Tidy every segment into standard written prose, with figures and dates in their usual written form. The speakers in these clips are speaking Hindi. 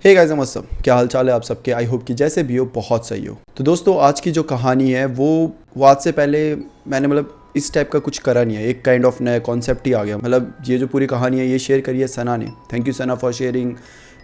हे गाइस नमस्ते, क्या हाल चाल है आप सबके। आई होप कि जैसे भी हो बहुत सही हो। तो दोस्तों आज की जो कहानी है वो आज से पहले मैंने इस टाइप का कुछ करा नहीं है। एक काइंड ऑफ नया कॉन्सेप्ट ही आ गया। ये जो पूरी कहानी है ये शेयर करी है सना ने। Thank you Sana for sharing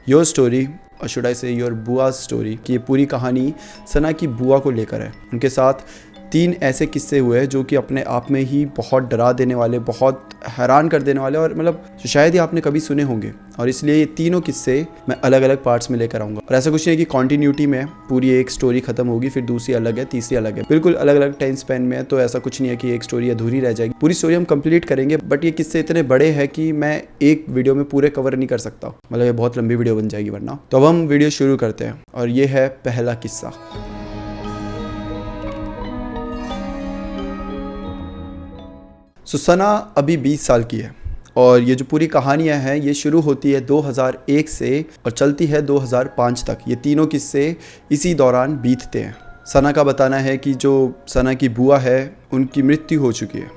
your story, और शुड आई से योर बुआ स्टोरी। कि ये पूरी कहानी सना की बुआ को लेकर है। उनके साथ 3 ऐसे किस्से हुए हैं जो कि अपने आप में ही बहुत डरा देने वाले, बहुत हैरान कर देने वाले, और जो शायद ही आपने कभी सुने होंगे। और इसलिए ये तीनों किस्से मैं अलग अलग पार्ट्स में लेकर आऊँगा। और ऐसा कुछ नहीं है कि कॉन्टिन्यूटी में पूरी एक स्टोरी खत्म होगी फिर दूसरी अलग है, तीसरी अलग है। बिल्कुल अलग अलग टाइम स्पेन में है। तो ऐसा कुछ नहीं है कि एक स्टोरी अधूरी रह जाएगी। पूरी स्टोरी हम कंप्लीट करेंगे। बट ये किस्से इतने बड़े हैं कि मैं एक वीडियो में पूरे कवर नहीं कर सकता। ये बहुत लंबी वीडियो बन जाएगी वरना। तो अब हम वीडियो शुरू करते हैं और ये है पहला किस्सा। सना अभी 20 साल की है और ये जो पूरी कहानियाँ हैं ये शुरू होती है 2001 से और चलती है 2005 तक। ये तीनों किस्से इसी दौरान बीतते हैं। सना का बताना है कि जो सना की बुआ है उनकी मृत्यु हो चुकी है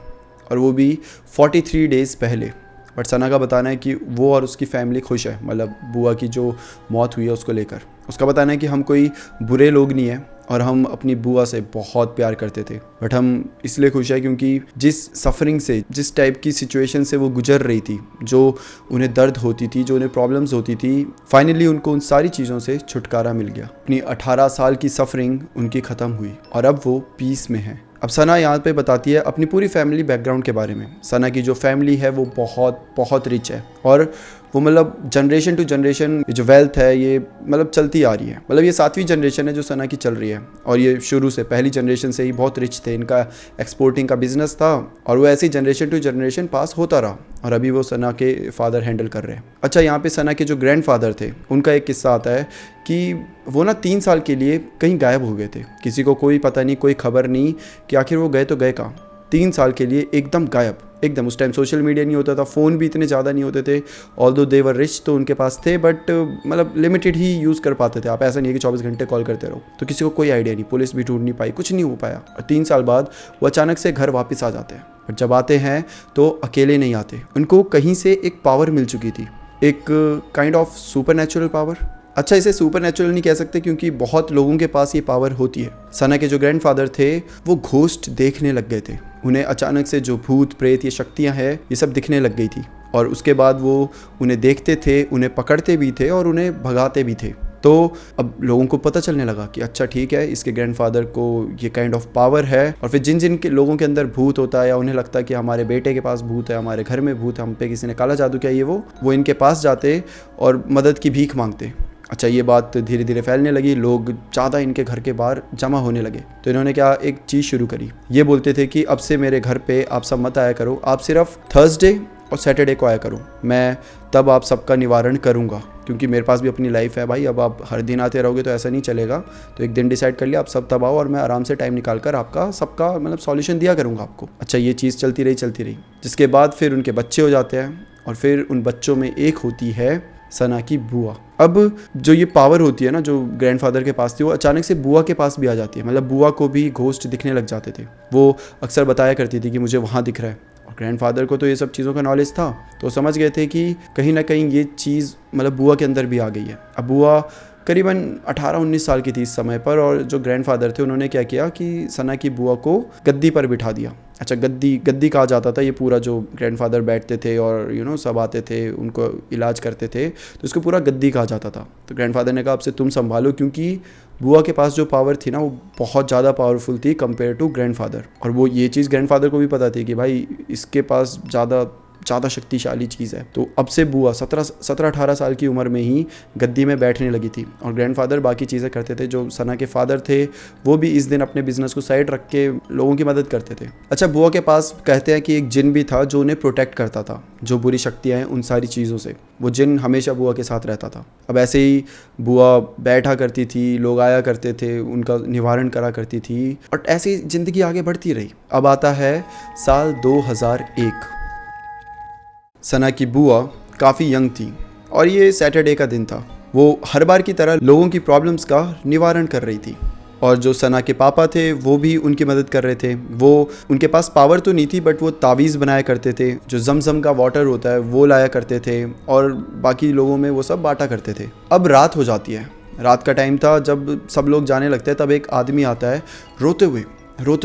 और वो भी 43 डेज़ पहले। बट सना का बताना है कि वो और उसकी फैमिली खुश है, बुआ की जो मौत हुई है उसको लेकर। उसका बताना है कि हम कोई बुरे लोग नहीं हैं और हम अपनी बुआ से बहुत प्यार करते थे। बट हम इसलिए खुश हैं क्योंकि जिस सफ़रिंग से, जिस टाइप की सिचुएशन से वो गुजर रही थी, जो उन्हें दर्द होती थी, जो उन्हें प्रॉब्लम्स होती थी, फाइनली उनको उन सारी चीज़ों से छुटकारा मिल गया। अपनी 18 साल की सफ़रिंग उनकी ख़त्म हुई और अब वो पीस में है। अब सना यहाँ पे बताती है अपनी पूरी फैमिली बैकग्राउंड के बारे में। सना की जो फैमिली है वो बहुत बहुत रिच है और वो जनरेशन टू जनरेशन जो वेल्थ है ये चलती आ रही है। ये 7वीं जनरेशन है जो सना की चल रही है और ये शुरू से पहली जनरेशन से ही बहुत रिच थे। इनका एक्सपोर्टिंग का बिजनेस था और वो ऐसी जनरेशन टू जनरेशन पास होता रहा और अभी वो सना के फादर हैंडल कर रहे हैं। अच्छा, यहाँ पे सना के जो ग्रैंडफादर थे उनका एक किस्सा आता है कि वो 3 साल के लिए कहीं गायब हो गए थे। किसी को कोई पता नहीं, कोई खबर नहीं कि आखिर वो गए तो गए कहाँ। 3 साल के लिए एकदम गायब, एकदम। उस टाइम सोशल मीडिया नहीं होता था, फ़ोन भी इतने ज़्यादा नहीं होते थे। ऑल्दो दे वर रिच तो उनके पास थे बट लिमिटेड ही यूज़ कर पाते थे। आप ऐसा नहीं है कि 24 घंटे कॉल करते रहो। तो किसी को कोई आइडिया नहीं, पुलिस भी ढूंढ नहीं पाई, कुछ नहीं हो पाया। और 3 साल बाद वो अचानक से घर वापस आ जाते हैं। बट जब आते हैं तो अकेले नहीं आते। उनको कहीं से एक पावर मिल चुकी थी, एक kind of super natural power. अच्छा, इसे सुपर नेचुरल नहीं कह सकते क्योंकि बहुत लोगों के पास ये पावर होती है। सना के जो ग्रैंडफादर थे वो घोस्ट देखने लग गए थे। उन्हें अचानक से जो भूत प्रेत ये शक्तियाँ हैं ये सब दिखने लग गई थी और उसके बाद वो उन्हें देखते थे, उन्हें पकड़ते भी थे और उन्हें भगाते भी थे। तो अब लोगों को पता चलने लगा कि अच्छा ठीक है, इसके ग्रैंडफादर को ये काइंड ऑफ पावर है। और फिर जिन जिन के लोगों के अंदर भूत होता है या उन्हें लगता है कि हमारे बेटे के पास भूत है, हमारे घर में भूत है, हम पे किसी ने काला जादू किया, वो इनके पास जाते और मदद की भीख मांगते। अच्छा, ये बात धीरे धीरे फैलने लगी, लोग ज़्यादा इनके घर के बाहर जमा होने लगे। तो इन्होंने क्या एक चीज़ शुरू करी। ये बोलते थे कि अब से मेरे घर पे आप सब मत आया करो, आप सिर्फ थर्सडे और सैटरडे को आया करो, मैं तब आप सबका निवारण करूँगा। क्योंकि मेरे पास भी अपनी लाइफ है भाई, अब आप हर दिन आते रहोगे तो ऐसा नहीं चलेगा। तो एक दिन डिसाइड कर लिया आप सब तब आओ और मैं आराम से टाइम निकाल कर आपका सबका सॉल्यूशन दिया करूँगा आपको। अच्छा, ये चीज़ चलती रही। जिसके बाद फिर उनके बच्चे हो जाते हैं और फिर उन बच्चों में एक होती है सना की बुआ। अब जो ये पावर होती है ना जो ग्रैंडफादर के पास थी, वो अचानक से बुआ के पास भी आ जाती है। बुआ को भी घोस्ट दिखने लग जाते थे। वो अक्सर बताया करती थी कि मुझे वहाँ दिख रहा है। और ग्रैंडफादर को तो ये सब चीज़ों का नॉलेज था, तो समझ गए थे कि कहीं ना कहीं ये चीज़ बुआ के अंदर भी आ गई है। अब बुआ करीबन 18-19 साल की थी इस समय पर और जो ग्रैंडफादर थे उन्होंने क्या किया कि सना की बुआ को गद्दी पर बिठा दिया। अच्छा, गद्दी कहा जाता था ये पूरा जो ग्रैंडफादर बैठते थे और सब आते थे, उनको इलाज करते थे, तो इसको पूरा गद्दी कहा जाता था। तो ग्रैंडफादर ने कहा अब से तुम संभालो, क्योंकि बुआ के पास जो पावर थी ना वो बहुत ज़्यादा पावरफुल थी कंपेयर टू ग्रैंडफादर। और वो ये चीज़ ग्रैंडफादर को भी पता थी कि भाई इसके पास ज़्यादा शक्तिशाली चीज़ है। तो अब से बुआ 17-18 साल की उम्र में ही गद्दी में बैठने लगी थी और ग्रैंडफादर बाकी चीज़ें करते थे। जो सना के फादर थे वो भी इस दिन अपने बिजनेस को साइड रख के लोगों की मदद करते थे। अच्छा, बुआ के पास कहते हैं कि एक जिन भी था जो उन्हें प्रोटेक्ट करता था, जो बुरी शक्तियाँ हैं उन सारी चीज़ों से। वो जिन हमेशा बुआ के साथ रहता था। अब ऐसे ही बुआ बैठा करती थी, लोग आया करते थे, उनका निवारण करा करती थी और ऐसी ज़िंदगी आगे बढ़ती रही। अब आता है साल 2001। सना की बुआ काफ़ी यंग थी और ये सैटरडे का दिन था। वो हर बार की तरह लोगों की प्रॉब्लम्स का निवारण कर रही थी। और जो सना के पापा थे वो भी उनकी मदद कर रहे थे। वो उनके पास पावर तो नहीं थी बट वो तावीज़ बनाया करते थे, जो जमजम का वाटर होता है वो लाया करते थे और बाकी लोगों में वो सब बांटा करते थे। अब रात हो जाती है, रात का टाइम था, जब सब लोग जाने लगते हैं तब एक आदमी आता है रोते हुए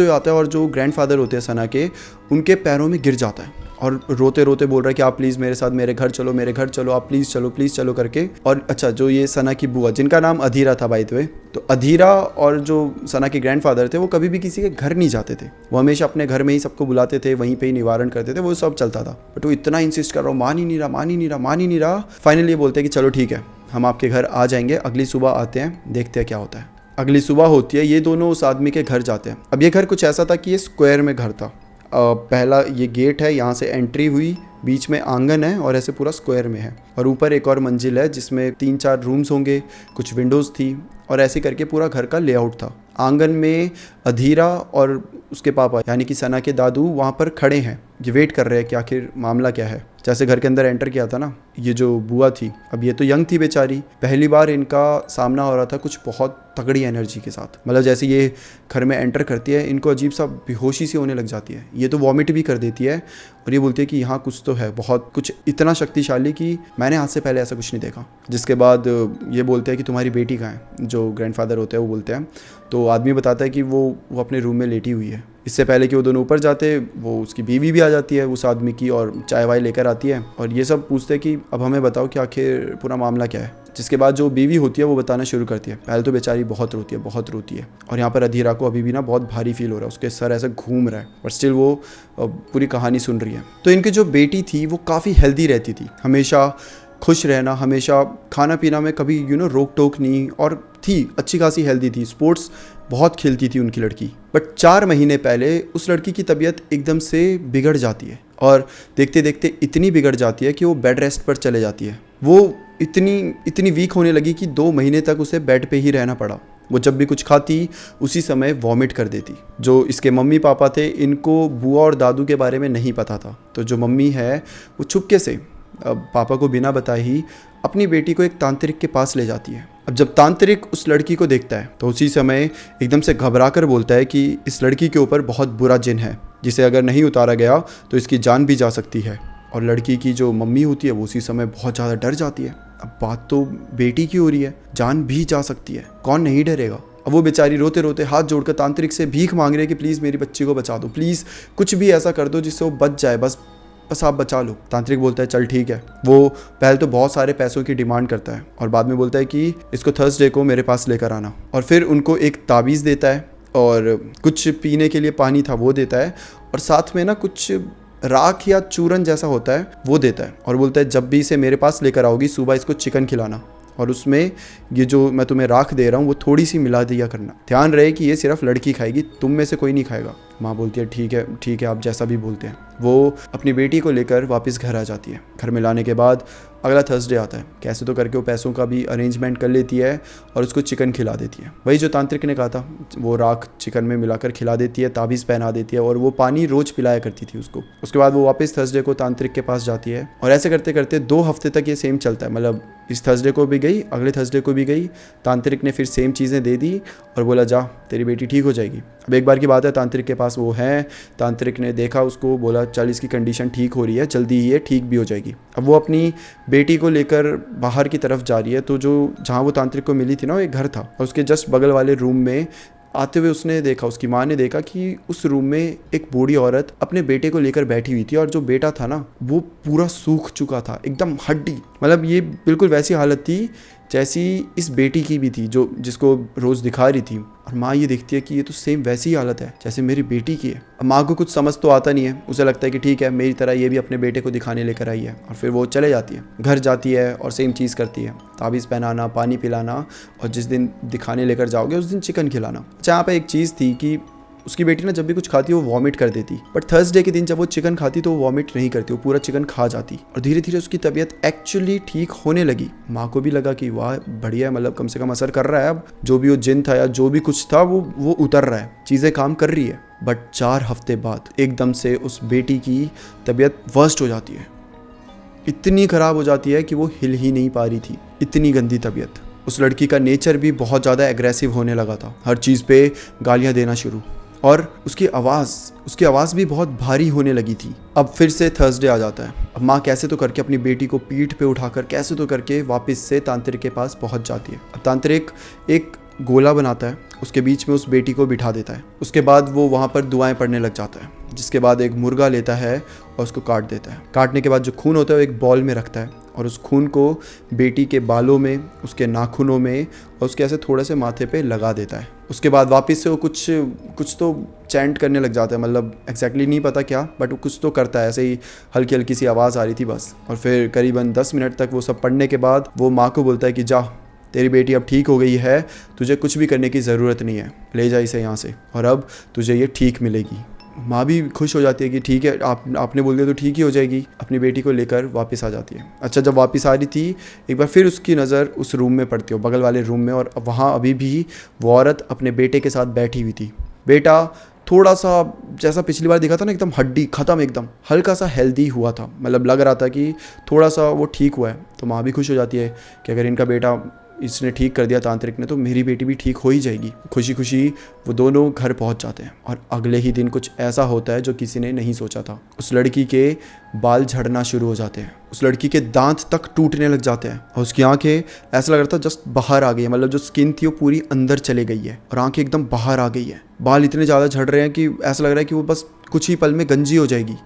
आता है और जो ग्रैंडफादर होते हैं सना के, उनके पैरों में गिर जाता है और रोते रोते बोल रहा है कि आप प्लीज़ मेरे साथ मेरे घर चलो, आप प्लीज़ चलो करके। और अच्छा, जो ये सना की बुआ जिनका नाम अधीरा था बाय द वे, तो अधीरा और जो सना के ग्रैंडफादर थे वो कभी भी किसी के घर नहीं जाते थे, वो हमेशा अपने घर में ही सबको बुलाते थे, वहीं पे ही निवारण करते थे, वो सब चलता था। बट वो इतना इंसिस्ट कर रहा हूँ, मान ही नहीं रहा। फाइनली ये बोलते हैं कि चलो ठीक है, हम आपके घर आ जाएंगे, अगली सुबह आते हैं, देखते हैं क्या होता है। अगली सुबह होती है, ये दोनों उस आदमी के घर जाते हैं। अब ये घर कुछ ऐसा था कि ये स्क्वायर में घर था। पहला ये गेट है, यहाँ से एंट्री हुई, बीच में आंगन है और ऐसे पूरा स्क्वायर में है, और ऊपर एक और मंजिल है जिसमें 3-4 रूम्स होंगे, कुछ विंडोज़ थी, और ऐसे करके पूरा घर का लेआउट था। आंगन में अधीरा और उसके पापा यानी कि सना के दादू वहाँ पर खड़े हैं, ये वेट कर रहे हैं कि आखिर मामला क्या है। जैसे घर के अंदर एंटर किया था ना ये जो बुआ थी, अब ये तो यंग थी बेचारी, पहली बार इनका सामना हो रहा था कुछ बहुत तगड़ी एनर्जी के साथ। मतलब जैसे ये घर में एंटर करती है, इनको अजीब सा बेहोशी सी होने लग जाती है, ये तो वॉमिट भी कर देती है और ये बोलती है कि यहाँ कुछ तो है, बहुत कुछ इतना शक्तिशाली कि मैंने आज से पहले ऐसा कुछ नहीं देखा। जिसके बाद ये बोलते हैं कि तुम्हारी बेटी कहाँ है, जो ग्रैंडफादर होते हैं वो बोलते हैं। तो आदमी बताता है कि वो अपने रूम में लेटी हुई है। इससे पहले कि वो दोनों ऊपर जाते, वो उसकी बीवी भी आ जाती है उस आदमी की और चाय वाय लेकर आती है, और ये सब पूछते हैं कि अब हमें बताओ कि आखिर पूरा मामला क्या है। जिसके बाद जो बीवी होती है वो बताना शुरू करती है। पहले तो बेचारी बहुत रोती है, और यहाँ पर अधीरा को अभी भी ना बहुत भारी फील हो रहा है, उसके सर ऐसे घूम रहा है, बट स्टिल वो पूरी कहानी सुन रही है। तो इनकी जो बेटी थी वो काफ़ी हेल्दी रहती थी, हमेशा खुश रहना, हमेशा खाना पीना में कभी रोक टोक नहीं, और थी अच्छी खासी हेल्दी थी, स्पोर्ट्स बहुत खेलती थी उनकी लड़की। बट 4 महीने पहले उस लड़की की तबीयत एकदम से बिगड़ जाती है, और देखते देखते इतनी बिगड़ जाती है कि वो बेड रेस्ट पर चले जाती है। वो इतनी वीक होने लगी कि 2 महीने तक उसे बेड पे ही रहना पड़ा। वो जब भी कुछ खाती उसी समय वॉमिट कर देती। जो इसके मम्मी पापा थे, इनको बुआ और दादू के बारे में नहीं पता था, तो जो मम्मी है वो चुपके से पापा को बिना बताए ही अपनी बेटी को एक तांत्रिक के पास ले जाती है। अब जब तांत्रिक उस लड़की को देखता है तो उसी समय एकदम से घबरा कर बोलता है कि इस लड़की के ऊपर बहुत बुरा जिन है, जिसे अगर नहीं उतारा गया तो इसकी जान भी जा सकती है। और लड़की की जो मम्मी होती है वो उसी समय बहुत ज़्यादा डर जाती है। अब बात तो बेटी की हो रही है, जान भी जा सकती है, कौन नहीं डरेगा। अब वो बेचारी रोते रोते हाथ जोड़कर तांत्रिक से भीख मांग रही है कि प्लीज़ मेरी बच्ची को बचा दो, प्लीज़ कुछ भी ऐसा कर दो जिससे वो बच जाए, बस आप बचा लो। तांत्रिक बोलता है चल ठीक है। वो पहले तो बहुत सारे पैसों की डिमांड करता है और बाद में बोलता है कि इसको थर्सडे को मेरे पास लेकर आना, और फिर उनको एक ताबीज़ देता है और कुछ पीने के लिए पानी था वो देता है, और साथ में ना कुछ राख या चूरन जैसा होता है वो देता है, और बोलता है जब भी इसे मेरे पास लेकर आओगी सुबह इसको चिकन खिलाना, और उसमें ये जो मैं तुम्हें राख दे रहा हूँ वो थोड़ी सी मिला दिया करना, ध्यान रहे कि ये सिर्फ लड़की खाएगी, तुम में से कोई नहीं खाएगा। माँ बोलती है ठीक है आप जैसा भी बोलते हैं। वो अपनी बेटी को लेकर वापस घर आ जाती है। घर में लाने के बाद अगला थर्सडे आता है, कैसे तो करके वो पैसों का भी अरेंजमेंट कर लेती है और उसको चिकन खिला देती है। वही जो तांत्रिक ने कहा था, वो राख चिकन में मिलाकर खिला देती है, ताबीज़ पहना देती है, और वो पानी रोज पिलाया करती थी उसको। उसके बाद वो वापस थर्सडे को तांत्रिक के पास जाती है, और ऐसे करते करते 2 हफ्ते तक ये सेम चलता है। मतलब इस थर्सडे को भी गई, अगले थर्सडे को भी गई, तांत्रिक ने फिर सेम चीज़ें दे दी और बोला जा तेरी बेटी ठीक हो जाएगी। अब एक बार की बात है, तांत्रिक के पास वो है, तांत्रिक ने देखा उसको, बोला चल इसकी कंडीशन ठीक हो रही है, जल्दी ही ये ठीक भी हो जाएगी। अब वो अपनी बेटी को लेकर बाहर की तरफ जा रही है, तो जो जहाँ वो तांत्रिक को मिली थी ना वो एक घर था, और उसके जस्ट बगल वाले रूम में आते हुए उसने देखा, उसकी माँ ने देखा कि उस रूम में एक बूढ़ी औरत अपने बेटे को लेकर बैठी हुई थी, और जो बेटा था ना वो पूरा सूख चुका था, एकदम हड्डी। मतलब ये बिल्कुल वैसी हालत थी जैसी इस बेटी की भी थी जो जिसको रोज़ दिखा रही थी। और माँ ये देखती है कि ये तो सेम वैसी ही हालत है जैसे मेरी बेटी की है। अब माँ को कुछ समझ तो आता नहीं है, उसे लगता है कि ठीक है मेरी तरह ये भी अपने बेटे को दिखाने लेकर आई है, और फिर वो चले जाती है, घर जाती है और सेम चीज़ करती है, ताबीज़ पहनाना, पानी पिलाना, और जिस दिन दिखाने लेकर जाओगे उस दिन चिकन खिलाना। जहाँ पर एक चीज़ थी कि उसकी बेटी ना जब भी कुछ खाती वो वॉमिट कर देती, बट थर्सडे के दिन जब वो चिकन खाती तो वो वॉमिट नहीं करती, वो पूरा चिकन खा जाती, और धीरे धीरे उसकी तबीयत एक्चुअली ठीक होने लगी। माँ को भी लगा कि वाह बढ़िया है, मतलब कम से कम असर कर रहा है, अब जो भी वो जिन था या जो भी कुछ था वो उतर रहा है, चीज़ें काम कर रही है। बट 4 हफ्ते बाद एकदम से उस बेटी की तबीयत वर्स्ट हो जाती है, इतनी ख़राब हो जाती है कि वो हिल ही नहीं पा रही थी, इतनी गंदी तबीयत। उस लड़की का नेचर भी बहुत ज़्यादा एग्रेसिव होने लगा था, हर चीज़ पे गालियाँ देना शुरू, और उसकी आवाज़ भी बहुत भारी होने लगी थी। अब फिर से थर्सडे आ जाता है। अब माँ कैसे तो करके अपनी बेटी को पीठ पे उठाकर कैसे तो करके वापस से तांत्रिक के पास पहुँच जाती है। अब तांत्रिक एक गोला बनाता है, उसके बीच में उस बेटी को बिठा देता है। उसके बाद वो वहाँ पर दुआएं पढ़ने लग जाता है, जिसके बाद एक मुर्गा लेता है और उसको काट देता है। काटने के बाद जो खून होता है वो एक बॉल में रखता है और उस खून को बेटी के बालों में, उसके नाखूनों में और उसके ऐसे थोड़े से माथे पे लगा देता है। उसके बाद वापस से वो कुछ तो चैंट करने लग जाता है, मतलब एग्जैक्टली नहीं पता क्या, बट वो कुछ तो करता है, ऐसे ही हल्की हल्की सी आवाज़ आ रही थी बस। और फिर करीबन 10 मिनट तक वो सब पढ़ने के बाद वो माँ को बोलता है कि जा, तेरी बेटी अब ठीक हो गई है, तुझे कुछ भी करने की ज़रूरत नहीं है, ले जा इसे यहाँ से और अब तुझे ये ठीक मिलेगी। माँ भी खुश हो जाती है कि ठीक है, आपने बोल दिया तो ठीक ही हो जाएगी। अपनी बेटी को लेकर वापस आ जाती है। अच्छा, जब वापस आ रही थी एक बार फिर उसकी नज़र उस रूम में पड़ती है, बगल वाले रूम में, और वहाँ अभी भी वो औरत अपने बेटे के साथ बैठी हुई थी। बेटा थोड़ा सा जैसा पिछली बार देखा था ना, एकदम हड्डी ख़त्म, एकदम हल्का सा हेल्दी हुआ था, मतलब लग रहा था कि थोड़ा सा वो ठीक हुआ है। तो माँ भी खुश हो जाती है कि अगर इनका बेटा इसने ठीक कर दिया तांत्रिक ने, तो मेरी बेटी भी ठीक हो ही जाएगी। खुशी खुशी वो दोनों घर पहुंच जाते हैं और अगले ही दिन कुछ ऐसा होता है जो किसी ने नहीं सोचा था। उस लड़की के बाल झड़ना शुरू हो जाते हैं, उस लड़की के दांत तक टूटने लग जाते हैं और उसकी आंखें ऐसा लग रहा था जस्ट बाहर आ गई है, मतलब जो स्किन थी वो पूरी अंदर चले गई है और आंखें एकदम बाहर आ गई है। बाल इतने ज़्यादा झड़ रहे हैं कि ऐसा लग रहा है कि वो बस कुछ ही पल में गंजी हो जाएगी।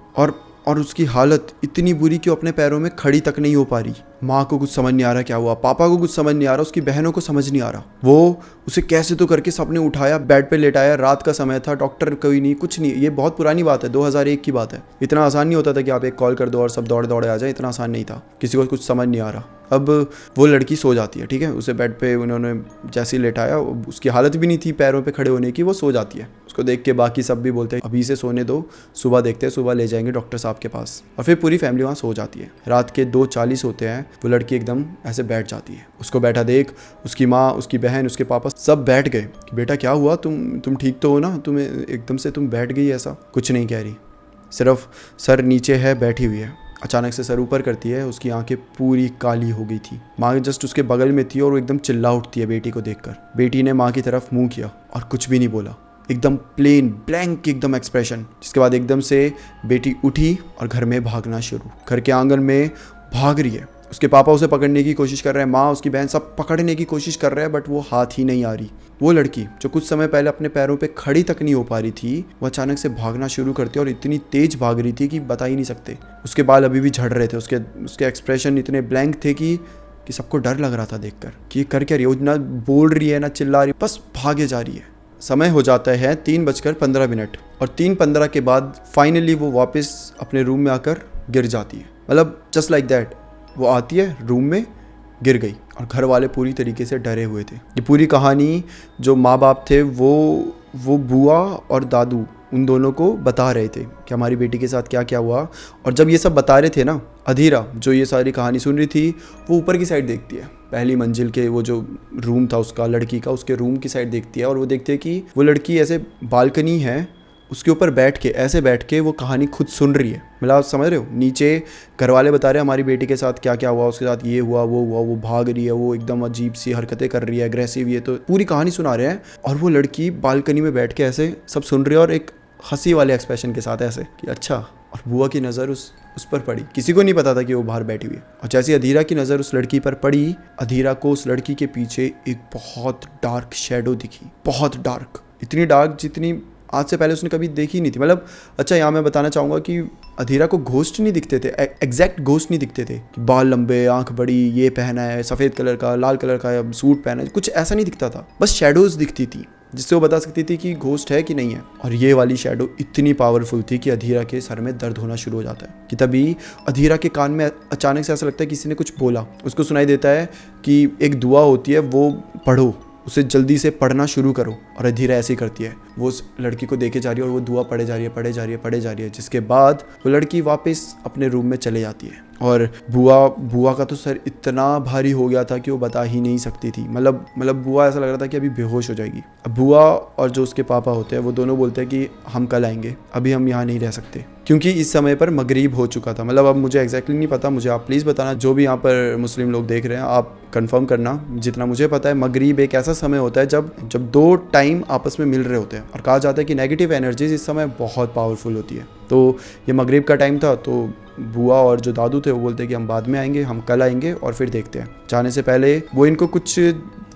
और उसकी हालत इतनी बुरी कि वो अपने पैरों में खड़ी तक नहीं हो पा रही। माँ को कुछ समझ नहीं आ रहा क्या हुआ, पापा को कुछ समझ नहीं आ रहा, उसकी बहनों को समझ नहीं आ रहा। वो उसे कैसे तो करके सबने उठाया, बेड पे लेटाया, रात का समय था, डॉक्टर कोई नहीं, कुछ नहीं। ये बहुत पुरानी बात है, 2001 की बात है। इतना आसान नहीं होता था कि आप एक कॉल कर दो और सब दौड़े दौड़े आ जाए, इतना आसान नहीं था। किसी को कुछ समझ नहीं आ रहा। अब वो लड़की सो जाती है, ठीक है, उसे बेड पे उन्होंने जैसे ही लेटाया, उसकी हालत भी नहीं थी पैरों पे खड़े होने की, वो सो जाती है। उसको देख के बाकी सब भी बोलते हैं अभी से सोने दो, सुबह देखते हैं, सुबह ले जाएंगे डॉक्टर साहब के पास। और फिर पूरी फैमिली वहाँ सो जाती है। रात के 2:40 होते हैं, वो लड़की एकदम ऐसे बैठ जाती है। उसको बैठा देख उसकी माँ, उसकी बहन, उसके पापा सब बैठ गए कि बेटा क्या हुआ, तुम ठीक तो हो ना, तुम्हें एकदम से तुम बैठ गई ऐसा। कुछ नहीं कह रही, सिर्फ सर नीचे है, बैठी हुई है। अचानक से सर ऊपर करती है, उसकी आंखें पूरी काली हो गई थी। माँ जस्ट उसके बगल में थी और वो एकदम चिल्ला उठती है बेटी को देखकर। बेटी ने माँ की तरफ मुंह किया और कुछ भी नहीं बोला, एकदम प्लेन ब्लैंक एकदम एक्सप्रेशन। जिसके बाद एकदम से बेटी उठी और घर में भागना शुरू, घर के आंगन में भाग रही है। उसके पापा उसे पकड़ने की कोशिश कर रहे हैं, माँ, उसकी बहन सब पकड़ने की कोशिश कर रहे हैं, बट वो हाथ ही नहीं आ रही। वो लड़की जो कुछ समय पहले अपने पैरों पे खड़ी तक नहीं हो पा रही थी, वो अचानक से भागना शुरू करती है और इतनी तेज भाग रही थी कि बता ही नहीं सकते। उसके बाल अभी भी झड़ रहे थे, उसके एक्सप्रेशन इतने ब्लैंक थे कि सबको डर लग रहा था देखकर कि ये कर क्या रही है। वो ना बोल रही है ना चिल्ला रही है, बस भागे जा रही है। समय हो जाता है 3:15 और 3:15 के बाद फाइनली वो वापस अपने रूम में आकर गिर जाती है। मतलब जस्ट लाइक दैट, वो आती है रूम में, गिर गई और घर वाले पूरी तरीके से डरे हुए थे। ये पूरी कहानी जो माँ बाप थे वो बुआ और दादू उन दोनों को बता रहे थे कि हमारी बेटी के साथ क्या क्या हुआ। और जब ये सब बता रहे थे ना, अधीरा जो ये सारी कहानी सुन रही थी, वो ऊपर की साइड देखती है, पहली मंजिल के वो जो रूम था उसका, लड़की का, उसके रूम की साइड देखती है और वो देखती है कि वो लड़की ऐसे बालकनी है, उसके ऊपर ऐसे बैठ के वो कहानी खुद सुन रही है। मतलब आप समझ रहे हो, नीचे घर वाले बता रहे हैं हमारी बेटी के साथ क्या क्या हुआ, उसके साथ ये हुआ, वो भाग रही है, वो एकदम अजीब सी हरकतें कर रही है, अग्रेसिव, ये तो पूरी कहानी सुना रहे हैं। और वो लड़की बालकनी में बैठ के ऐसे सब सुन रही है और एक हंसी वाले एक्सप्रेशन के साथ ऐसे कि अच्छा। और बुआ की नज़र उस पर पड़ी, किसी को नहीं पता था कि वो बाहर बैठी हुई है। और जैसे अधीरा की नज़र उस लड़की पर पड़ी, अधीरा को उस लड़की के पीछे एक बहुत डार्क शेडो दिखी, बहुत डार्क, इतनी डार्क जितनी आज से पहले उसने कभी देखी नहीं थी। मतलब अच्छा, यहाँ मैं बताना चाहूँगा कि अधीरा को घोस्ट नहीं दिखते थे, एग्जैक्ट घोस्ट नहीं दिखते थे कि बाल लंबे, आंख बड़ी, ये पहना है, सफ़ेद कलर का, लाल कलर का सूट पहना है, कुछ ऐसा नहीं दिखता था। बस शेडोज़ दिखती थी जिससे वो बता सकती थी कि घोस्ट है कि नहीं है। और ये वाली शेडो इतनी पावरफुल थी कि अधीरा के सर में दर्द होना शुरू हो जाता है। कि तभी अधीरा के कान में अचानक से ऐसा लगता है किसी ने कुछ बोला। उसको सुनाई देता है कि एक दुआ होती है, वो पढ़ो, उसे जल्दी से पढ़ना शुरू करो। और धीरे ऐसे ही करती है, वो उस लड़की को देखे जा रही है और वो दुआ पढ़े जा रही है, पढ़े जा रही है, पढ़े जा रही है। जिसके बाद वो लड़की वापस अपने रूम में चले जाती है और बुआ का तो सर इतना भारी हो गया था कि वो बता ही नहीं सकती थी। मतलब बुआ ऐसा लग रहा था कि अभी बेहोश हो जाएगी। अब बुआ और जो उसके पापा होते हैं वो दोनों बोलते हैं कि हम कल आएंगे, अभी हम यहाँ नहीं रह सकते, क्योंकि इस समय पर मगरिब हो चुका था। मतलब अब मुझे एग्जैक्टली नहीं पता, मुझे आप प्लीज़ बताना, जो भी यहाँ पर मुस्लिम लोग देख रहे हैं आप कंफर्म करना। जितना मुझे पता है मगरिब एक ऐसा समय होता है जब दो टाइम आपस में मिल रहे होते हैं और कहा जाता है कि नेगेटिव एनर्जीज इस समय बहुत पावरफुल होती है। तो ये मगरिब का टाइम था, तो बुआ और जो दादू थे वो बोलते हैं कि हम बाद में आएंगे, हम कल आएंगे और फिर देखते हैं। जाने से पहले वो इनको कुछ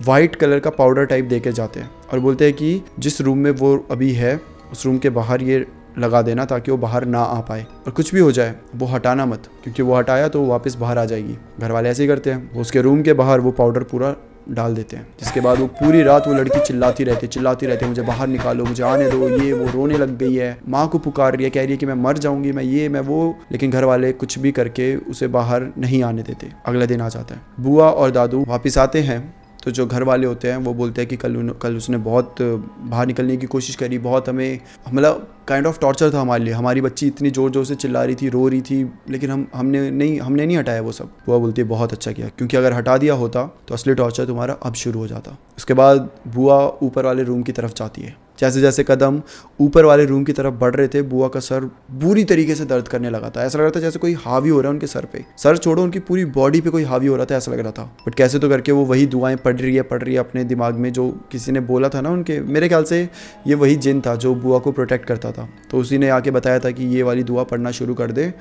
वाइट कलर का पाउडर टाइप दे के जाते हैं और बोलते हैं कि जिस रूम में वो अभी है उस रूम के बाहर ये लगा देना ताकि वो बाहर ना आ पाए, और कुछ भी हो जाए वो हटाना मत, क्योंकि वो हटाया तो वो वापस बाहर आ जाएगी। घर वाले ऐसे ही करते हैं, वो उसके रूम के बाहर वो पाउडर पूरा डाल देते हैं। जिसके बाद वो पूरी रात वो लड़की चिल्लाती रहती, मुझे बाहर निकालो, मुझे आने दो, ये वो रोने लग गई है, माँ को पुकार रही है, कह रही है कि मैं मर जाऊंगी, मैं ये मैं वो। लेकिन घर वाले कुछ भी करके उसे बाहर नहीं आने देते। अगला दिन आ जाता है, बुआ और दादू वापस आते हैं। तो जो घर वाले होते हैं वो बोलते हैं कि कल उसने बहुत बाहर निकलने की कोशिश करी, बहुत हमें मतलब काइंड ऑफ टॉर्चर था हमारे लिए, हमारी बच्ची इतनी ज़ोर ज़ोर से चिल्ला रही थी, रो रही थी, लेकिन हमने नहीं हटाया वो सब। बुआ बोलती है बहुत अच्छा किया, क्योंकि अगर हटा दिया होता तो असली टॉर्चर तुम्हारा अब शुरू हो जाता। उसके बाद बुआ ऊपर वाले रूम की तरफ जाती है। जैसे जैसे कदम ऊपर वाले रूम की तरफ बढ़ रहे थे बुआ का सर बुरी तरीके से दर्द करने लगा था। ऐसा लग रहा था जैसे कोई हावी हो रहा है उनके सर पे, सर छोड़ो उनकी पूरी बॉडी पे कोई हावी हो रहा था, ऐसा लग रहा था। बट कैसे तो करके वो वही दुआएं पढ़ रही है अपने दिमाग में, जो किसी ने बोला था ना उनके, मेरे ख्याल से ये वही जिन था जो बुआ को प्रोटेक्ट करता था। तो उसी ने आके बताया था कि ये वाली दुआ पढ़ना शुरू कर दे,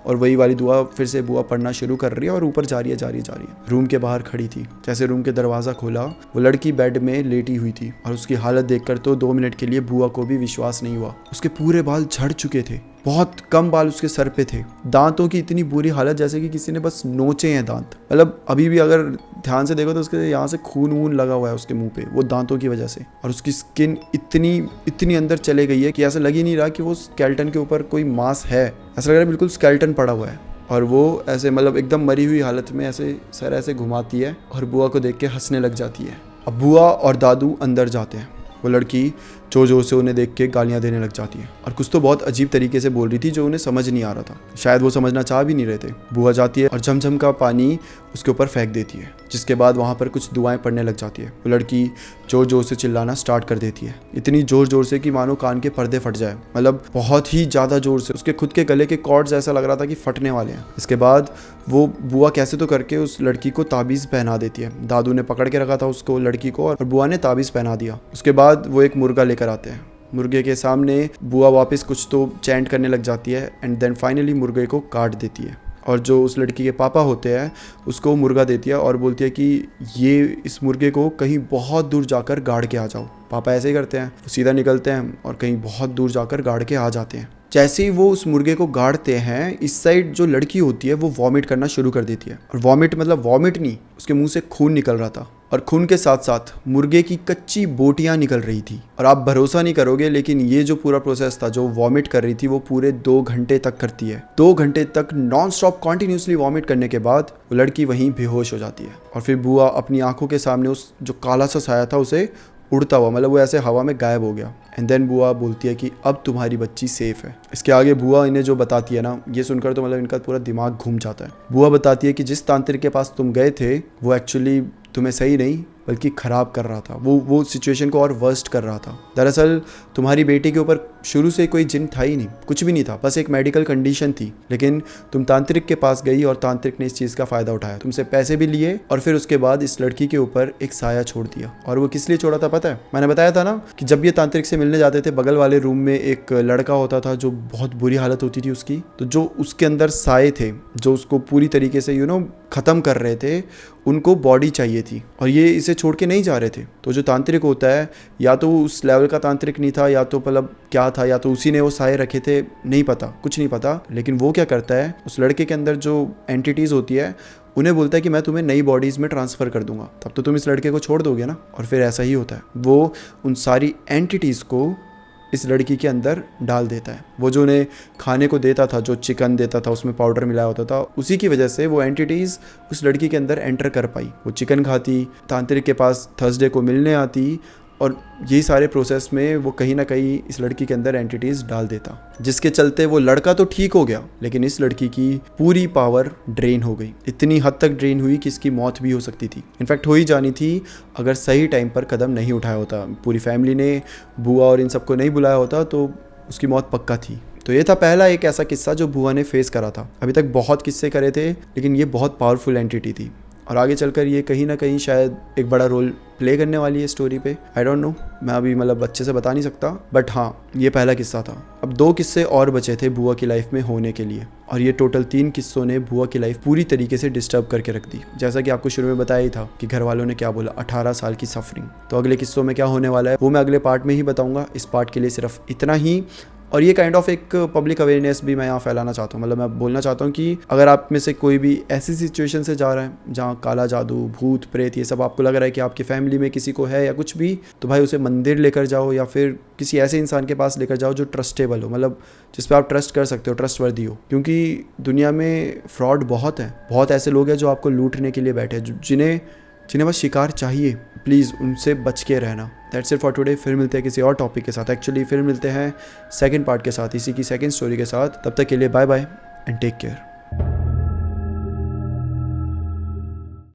और वही वाली दुआ फिर से बुआ पढ़ना शुरू कर रही है और ऊपर जा रही है। रूम के बाहर खड़ी थी, जैसे रूम के दरवाज़ा खोला वो लड़की बेड में लेटी हुई थी, और उसकी हालत देखकर तो 2 मिनट के लिए बुआ को भी विश्वास नहीं हुआ। उसके पूरे बाल झड़ चुके थे, बहुत कम बाल उसके सर पे थे, दांतों की इतनी बुरी हालत जैसे कि किसी ने बस नोचे हैं दांत। मतलब अभी भी अगर ध्यान से देखो तो उसके यहाँ से खून वून लगा हुआ है उसके मुंह पे, वो दांतों की वजह से। और उसकी स्किन इतनी अंदर चले गई है कि ऐसा लग ही नहीं रहा कि वो स्केलेटन के ऊपर कोई मांस है, ऐसा लग रहा है बिल्कुल स्केलेटन पड़ा हुआ है। और वो ऐसे मतलब एकदम मरी हुई हालत में ऐसे सर ऐसे घुमाती है और बुआ को देख के हंसने लग जाती है। अब बुआ और दादू अंदर जाते हैं, वो लड़की जोर जोर से उन्हें देख के गालियाँ देने लग जाती है और कुछ तो बहुत अजीब तरीके से बोल रही थी जो उन्हें समझ नहीं आ रहा था, शायद वो समझना चाह भी नहीं रहे थे। बुआ जाती है और झमझम का पानी उसके ऊपर फेंक देती है, जिसके बाद वहाँ पर कुछ दुआएं पढ़ने लग जाती है। वो लड़की जोर जोर से चिल्लाना स्टार्ट कर देती है, इतनी जोर जोर से कि मानो कान के पर्दे फट जाए, मतलब बहुत ही ज़्यादा जोर से। उसके खुद के गले के कॉर्ड्स ऐसा लग रहा था कि फटने वाले हैं। इसके बाद वो बुआ कैसे तो करके उस लड़की को ताबीज़ पहना देती है। दादू ने पकड़ के रखा था उसको, लड़की को, और बुआ ने ताबीज़ पहना दिया। उसके बाद वो एक मुर्गा लेकर आते हैं, मुर्गे के सामने बुआ वापस कुछ तो चैंट करने लग जाती है एंड देन फाइनली मुर्गे को काट देती है। और जो उस लड़की के पापा होते हैं उसको मुर्गा देती है और बोलती है कि ये इस मुर्गे को कहीं बहुत दूर जाकर गाड़ के आ जाओ। पापा ऐसे ही करते हैं, वो सीधा निकलते हैं और कहीं बहुत दूर जाकर गाड़ के आ जाते हैं। जैसे ही वो उस मुर्गे को गाड़ते हैं, इस साइड जो लड़की होती है वो वॉमिट करना शुरू कर देती है। और वॉमिट मतलब वॉमिट नहीं, उसके मुंह से खून निकल रहा था और खून के साथ साथ मुर्गे की कच्ची बोटियां निकल रही थी। और आप भरोसा नहीं करोगे लेकिन ये जो पूरा प्रोसेस था, जो वॉमिट कर रही थी वो पूरे 2 घंटे तक करती है। 2 घंटे तक नॉन स्टॉप कॉन्टिन्यूसली वॉमिट करने के बाद वो लड़की वहीं बेहोश हो जाती है। और फिर बुआ अपनी आंखों के सामने उस जो काला सा साया था उसे उड़ता हुआ, मतलब वो ऐसे हवा में गायब हो गया। एंड देन बुआ बोलती है कि अब तुम्हारी बच्ची सेफ है। इसके आगे बुआ इन्हें जो बताती है ना, ये सुनकर तो मतलब इनका पूरा दिमाग घूम जाता है। बुआ बताती है कि जिस तांत्रिक के पास तुम गए थे वो एक्चुअली तुम्हें सही नहीं बल्कि ख़राब कर रहा था, वो सिचुएशन को और वर्स्ट कर रहा था। दरअसल तुम्हारी बेटी के ऊपर शुरू से कोई जिन था ही नहीं, कुछ भी नहीं था, बस एक मेडिकल कंडीशन थी। लेकिन तुम तांत्रिक के पास गई और तांत्रिक ने इस चीज़ का फ़ायदा उठाया, तुमसे पैसे भी लिए और फिर उसके बाद इस लड़की के ऊपर एक साया छोड़ दिया। और वो किस लिए छोड़ा था पता है? मैंने बताया था ना कि जब ये तांत्रिक से मिलने जाते थे, बगल वाले रूम में एक लड़का होता था जो बहुत बुरी हालत होती थी उसकी, तो जो उसके अंदर साए थे जो उसको पूरी तरीके से ख़त्म कर रहे थे, उनको बॉडी चाहिए थी और ये इसे छोड़ के नहीं जा रहे थे। तो जो तांत्रिक होता है, या तो उस लेवल का तांत्रिक नहीं था, या तो मतलब क्या था, या तो उसी ने वो साए रखे थे, नहीं पता, कुछ नहीं पता। लेकिन वो क्या करता है, उस लड़के के अंदर जो एंटिटीज़ होती है उन्हें बोलता है कि मैं तुम्हें नई बॉडीज़ में ट्रांसफ़र कर दूंगा, तब तो तुम इस लड़के को छोड़ दोगे ना। और फिर ऐसा ही होता है, वो उन सारी एंटिटीज़ को इस लड़की के अंदर डाल देता है। वो जो उन्हें खाने को देता था, जो चिकन देता था, उसमें पाउडर मिलाया होता था, उसी की वजह से वो एंटिटीज़ उस लड़की के अंदर एंटर कर पाई। वो चिकन खाती, तांत्रिक के पास थर्सडे को मिलने आती और यही सारे प्रोसेस में वो कहीं ना कहीं इस लड़की के अंदर एंटिटीज़ डाल देता, जिसके चलते वो लड़का तो ठीक हो गया लेकिन इस लड़की की पूरी पावर ड्रेन हो गई। इतनी हद तक ड्रेन हुई कि इसकी मौत भी हो सकती थी, इनफैक्ट हो ही जानी थी अगर सही टाइम पर कदम नहीं उठाया होता, पूरी फैमिली ने बुआ और इन सबको नहीं बुलाया होता तो उसकी मौत पक्का थी। तो ये था पहला एक ऐसा किस्सा जो बुआ ने फेस करा था। अभी तक बहुत किस्से करे थे लेकिन ये बहुत पावरफुल एंटिटी थी और आगे चलकर ये कहीं ना कहीं शायद एक बड़ा रोल प्ले करने वाली है स्टोरी पे। आई डोंट नो, मैं अभी मतलब अच्छे से बता नहीं सकता, बट हाँ ये पहला किस्सा था। अब 2 किस्से और बचे थे बुआ की लाइफ में होने के लिए और ये टोटल 3 किस्सों ने बुआ की लाइफ पूरी तरीके से डिस्टर्ब करके रख दी। जैसा कि आपको शुरू में बताया ही था कि घर वालों ने क्या बोला, 18 साल की सफरिंग। तो अगले किस्सों में क्या होने वाला है वो मैं अगले पार्ट में ही बताऊंगा। इस पार्ट के लिए सिर्फ इतना ही। और ये काइंड ऑफ एक पब्लिक अवेयरनेस भी मैं यहाँ फैलाना चाहता हूँ। मतलब मैं बोलना चाहता हूँ कि अगर आप में से कोई भी ऐसी सिचुएशन से जा रहा है जहाँ काला जादू, भूत प्रेत ये सब आपको लग रहा है कि आपकी फैमिली में किसी को है या कुछ भी, तो भाई उसे मंदिर लेकर जाओ या फिर किसी ऐसे इंसान के पास लेकर जाओ जो ट्रस्टेबल हो, मतलब जिस पर आप ट्रस्ट कर सकते हो, ट्रस्टवर्दी हो। क्योंकि दुनिया में फ्रॉड बहुत है, बहुत ऐसे लोग हैं जो आपको लूटने के लिए बैठे हैं, जिन्हें बस शिकार चाहिए। प्लीज़ उनसे बच के रहना। That's it for today. फिर मिलते हैं किसी और टॉपिक के साथ। एक्चुअली फिर मिलते हैं सेकंड पार्ट के साथ, इसी की सेकंड स्टोरी के साथ। तब तक के लिए bye bye and take care.